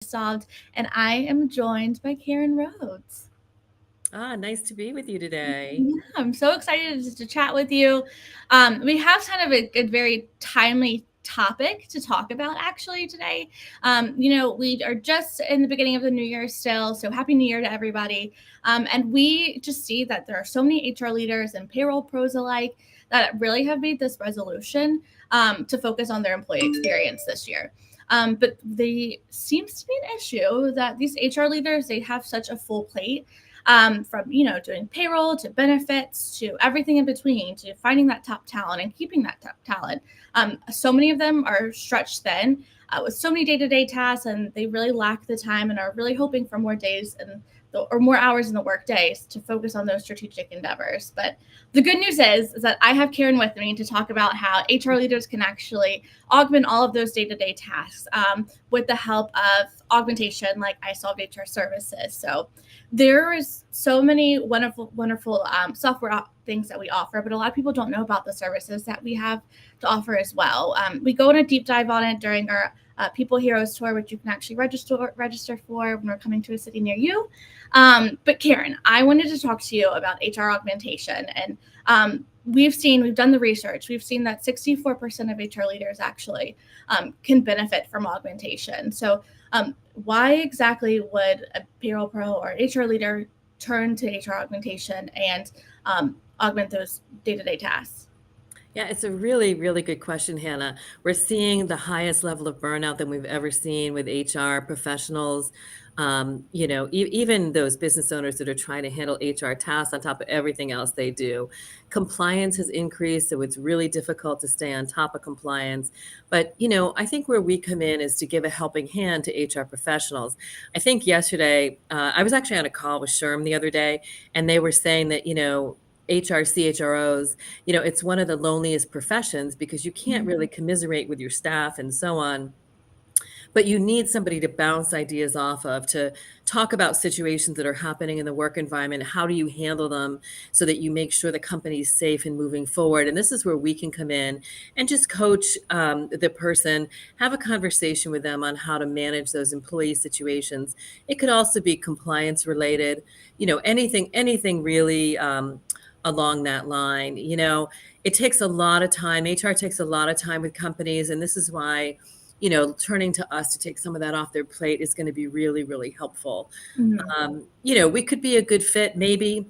isolved, and I am joined by Karyn Rhodes. Nice to be with you today. Yeah, I'm so excited to chat with you. We have kind of a very timely topic to talk about actually today. We are just in the beginning of the new year still, so happy new year to everybody. And we just see that there are so many HR leaders and payroll pros alike that really have made this resolution to focus on their employee experience this year. But there seems to be an issue that these HR leaders, they have such a full plate, from doing payroll to benefits to everything in between, to finding that top talent and keeping that top talent. So many of them are stretched thin with so many day-to-day tasks, and they really lack the time and are really hoping for more days or more hours in the work days to focus on those strategic endeavors. But the good news is that I have Karyn with me to talk about how HR leaders can actually augment all of those day-to-day tasks with the help of augmentation like isolved HR services. So there is so many wonderful software things that we offer, but a lot of people don't know about the services that we have to offer as well. We go in a deep dive on it during our People Heroes tour, which you can actually register for when we're coming to a city near you. But Karyn, I wanted to talk to you about HR augmentation, and we've done the research. We've seen that 64% of HR leaders actually can benefit from augmentation. So why exactly would a payroll pro or HR leader turn to HR augmentation and augment those day-to-day tasks? Yeah, it's a really, really good question, Hannah. We're seeing the highest level of burnout than we've ever seen with HR professionals. Even those business owners that are trying to handle HR tasks on top of everything else they do. Compliance has increased, so it's really difficult to stay on top of compliance. But, I think where we come in is to give a helping hand to HR professionals. I think yesterday, I was actually on a call with SHRM the other day, and they were saying that, HR CHROs, it's one of the loneliest professions because you can't really commiserate with your staff and so on. But you need somebody to bounce ideas off of, to talk about situations that are happening in the work environment. How do you handle them so that you make sure the company is safe and moving forward? And this is where we can come in and just coach the person, have a conversation with them on how to manage those employee situations. It could also be compliance related, anything really. Along that line, it takes a lot of time. HR takes a lot of time with companies, and this is why turning to us to take some of that off their plate is going to be really, really helpful. Mhm. We could be a good fit. Maybe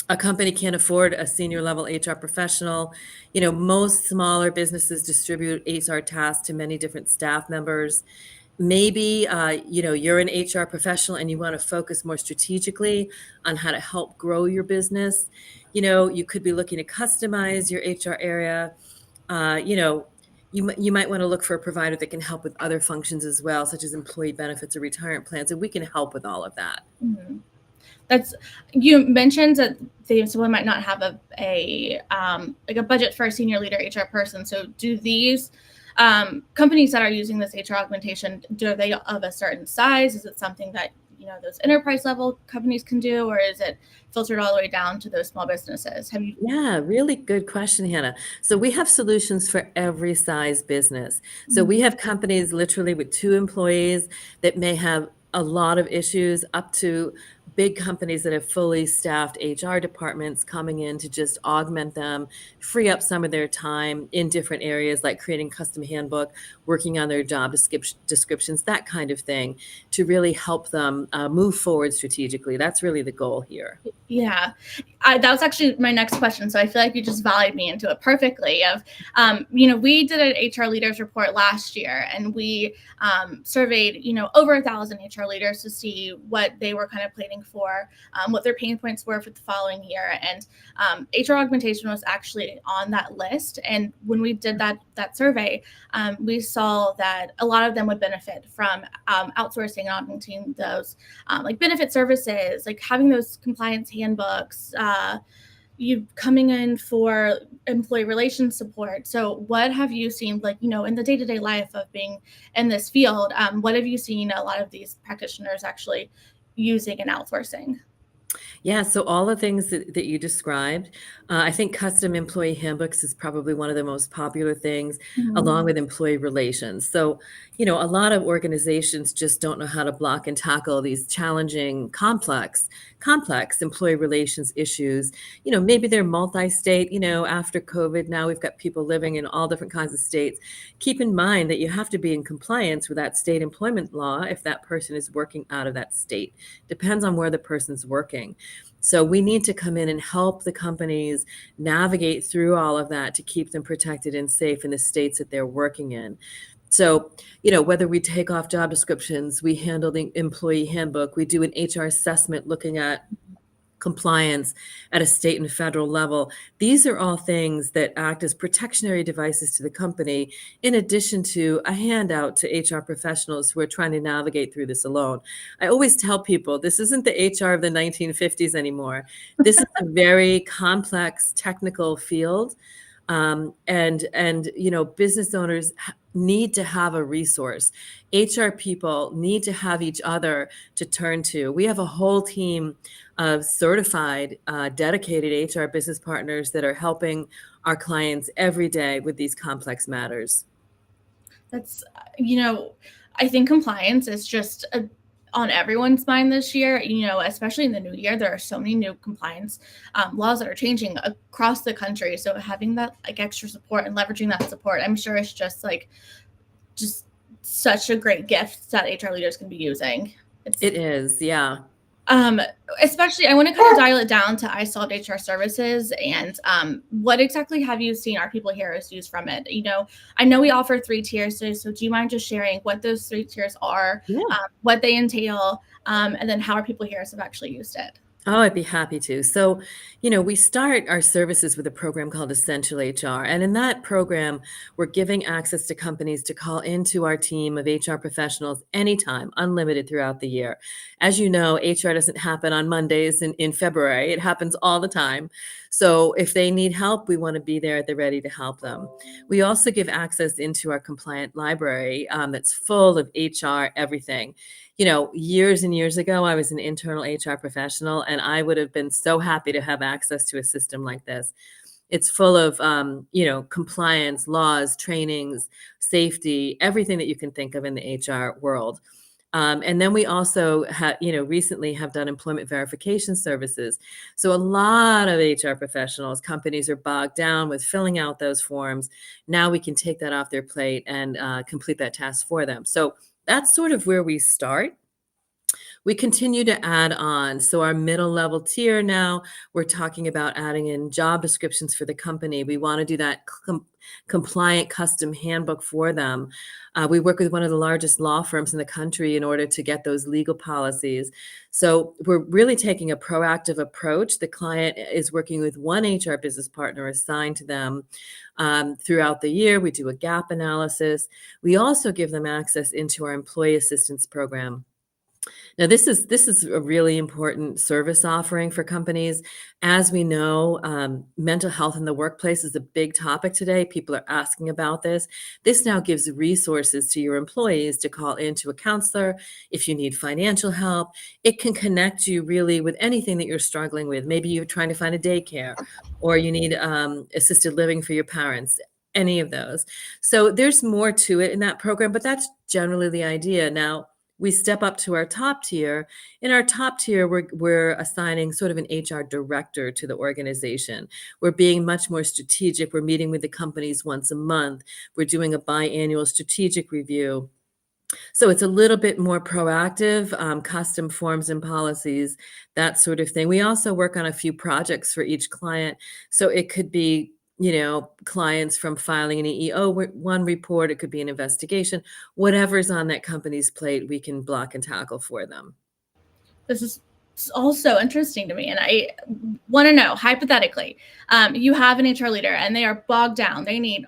a company can't afford a senior level HR professional. Most smaller businesses distribute HR tasks to many different staff members. Maybe, you're an HR professional and you want to focus more strategically on how to help grow your business. You could be looking to customize your HR area. You might want to look for a provider that can help with other functions as well, such as employee benefits or retirement plans, and we can help with all of that. Mhm. That's You mentioned that someone might not have a budget for a senior leader HR person. So do these companies that are using this HR augmentation, are they of a certain size? Is it something that those enterprise level companies can do, or is it filtered all the way down to those small businesses? Have you? Yeah, really good question, Hannah. So we have solutions for every size business. So we Mhm. have companies literally with 2 employees that may have a lot of issues, up to big companies that have fully staffed HR departments coming in to just augment them, free up some of their time in different areas like creating custom handbook, working on their job descriptions, that kind of thing, to really help them move forward strategically. That's really the goal here. Yeah, that was actually my next question. So I feel like you just volleyed me into it perfectly. We did an HR leaders report last year, and we surveyed, over 1,000 HR leaders to see what they were kind of planning for, what their pain points were for the following year. And HR augmentation was actually on that list. And when we did that survey, we saw that a lot of them would benefit from outsourcing and augmenting those like benefit services, like having those compliance handbooks, you coming in for employee relations support. So what have you seen, like, in the day-to-day life of being in this field? What have you seen a lot of these practitioners actually using and outsourcing? Yeah, so all the things that you described, I think custom employee handbooks is probably one of the most popular things, along Mhm. with employee relations. So, a lot of organizations just don't know how to block and tackle these challenging, complex employee relations issues. Maybe they're multi-state, after COVID, now we've got people living in all different kinds of states. Keep in mind that you have to be in compliance with that state employment law if that person is working out of that state. Depends on where the person's working. So we need to come in and help the companies navigate through all of that to keep them protected and safe in the states that they're working in. So, whether we take off job descriptions, we handle the employee handbook, we do an HR assessment looking at compliance at a state and federal level. These are all things that act as protectionary devices to the company, in addition to a handout to HR professionals who are trying to navigate through this alone. I always tell people this isn't the HR of the 1950s anymore. This is a very complex technical field. And business owners need to have a resource. HR people need to have each other to turn to. We have a whole team of certified, dedicated HR business partners that are helping our clients every day with these complex matters. That's, I think compliance is just on everyone's mind this year, especially in the new year. There are so many new compliance laws that are changing across the country. So having that like extra support and leveraging that support, I'm sure it's just such a great gift that HR leaders can be using. It's It is, yeah. um, especially I want to kind of dial it down to iSolved HR services and what exactly have you seen our people heroes use from it? I know we offer 3 tiers, so do you mind just sharing what those 3 tiers are, Yeah. what they entail, and then how our people heroes have actually used it? Oh, I'd be happy to. So, we start our services with a program called Essential HR. And in that program, we're giving access to companies to call into our team of HR professionals anytime, unlimited throughout the year. As you know, HR doesn't happen on Mondays in February, it happens all the time. So, if they need help, we want to be there at the ready to help them. We also give access into our compliant library that's full of HR everything. Years and years ago, I was an internal HR professional, and I would have been so happy to have access to a system like this. It's full of, compliance, laws, trainings, safety, everything that you can think of in the HR world. And then we also recently have done employment verification services. So a lot of HR professionals, companies are bogged down with filling out those forms. Now we can take that off their plate and complete that task for them. So that's sort of where we start. We continue to add on. So our middle level tier now, we're talking about adding in job descriptions for the company. We want to do that compliant custom handbook for them. We work with one of the largest law firms in the country in order to get those legal policies. So we're really taking a proactive approach. The client is working with one HR business partner assigned to them. Throughout the year, we do a gap analysis. We also give them access into our employee assistance program. Now, this is a really important service offering for companies. As we know, mental health in the workplace is a big topic today. People are asking about this. This now gives resources to your employees to call into a counselor if you need financial help. It can connect you really with anything that you're struggling with. Maybe you're trying to find a daycare, or you need assisted living for your parents. Any of those. So there's more to it in that program, but that's generally the idea. Now, we step up to our top tier. In our top tier, we're assigning sort of an HR director to the organization. We're being much more strategic. We're meeting with the companies once a month. We're doing a biannual strategic review. So it's a little bit more proactive, custom forms and policies, that sort of thing. We also work on a few projects for each client. So it could be, clients from filing an EEO-1 report, it could be an investigation, whatever's on that company's plate, we can block and tackle for them. This is all so interesting to me, and I want to know, hypothetically, you have an HR leader and they are bogged down. They need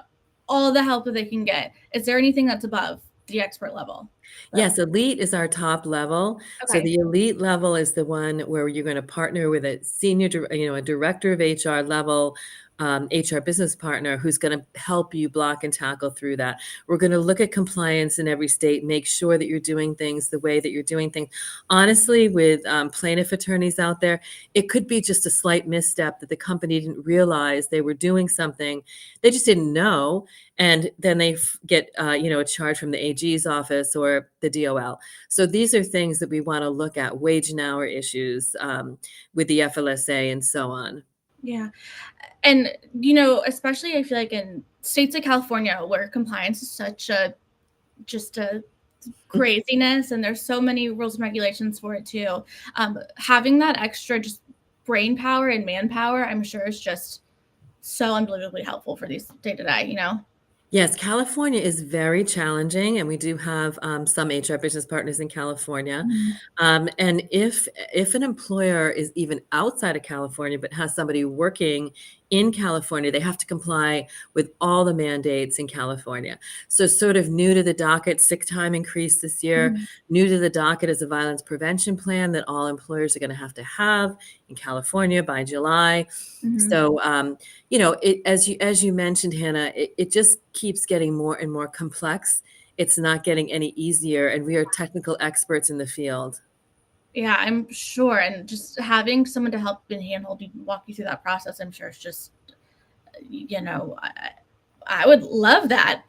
all the help that they can get. Is there anything that's above the expert level? Yes, elite is our top level. So Okay. the elite level is the one where you're going to partner with a a director of HR level HR business partner who's going to help you block and tackle through that. We're going to look at compliance in every state, make sure that you're doing things the way that you're doing things. Honestly, with plaintiff attorneys out there, it could be just a slight misstep that the company didn't realize they were doing something. They just didn't know. And then they get, a charge from the AG's office or the DOL. So these are things that we want to look at, wage and hour issues with the FLSA and so on. Yeah. And, especially I feel like in states like California where compliance is such just a craziness and there's so many rules and regulations for it too. Having that extra just brain power and manpower, I'm sure is just so unbelievably helpful for these day to day. Yes, California is very challenging, and we do have some HR business partners in California. Mhm. And if an employer is even outside of California but has somebody working in California, they have to comply with all the mandates in California. So, sort of new to the docket, sick time increase this year. Mhm. New to the docket is a violence prevention plan that all employers are going to have in California by July. Mhm. So, as you mentioned, Hannah, it just keeps getting more and more complex. It's not getting any easier, and we are technical experts in the field. Yeah, I'm sure. And just having someone to help and handhold you, walk you through that process, I'm sure it's just, I would love that.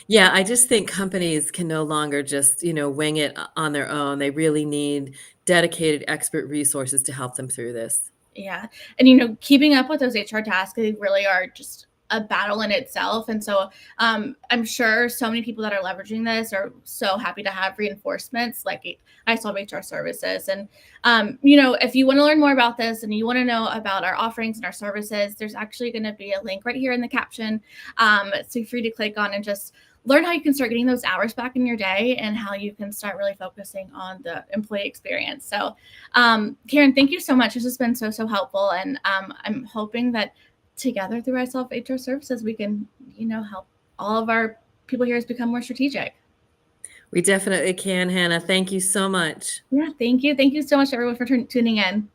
Yeah, I just think companies can no longer just, wing it on their own. They really need dedicated expert resources to help them through this. Yeah. And, keeping up with those HR tasks, they really are just a battle in itself. And so I'm sure so many people that are leveraging this are so happy to have reinforcements like isolved HR services. And, if you want to learn more about this and you want to know about our offerings and our services, there's actually going to be a link right here in the caption. So feel free to click on and just learn how you can start getting those hours back in your day and how you can start really focusing on the employee experience. So Karyn, thank you so much. This has been so helpful. And I'm hoping that together through isolved HR services, we can, help all of our people here become more strategic. We definitely can, Hannah. Thank you so much. Yeah, thank you. Thank you so much, everyone, for tuning in.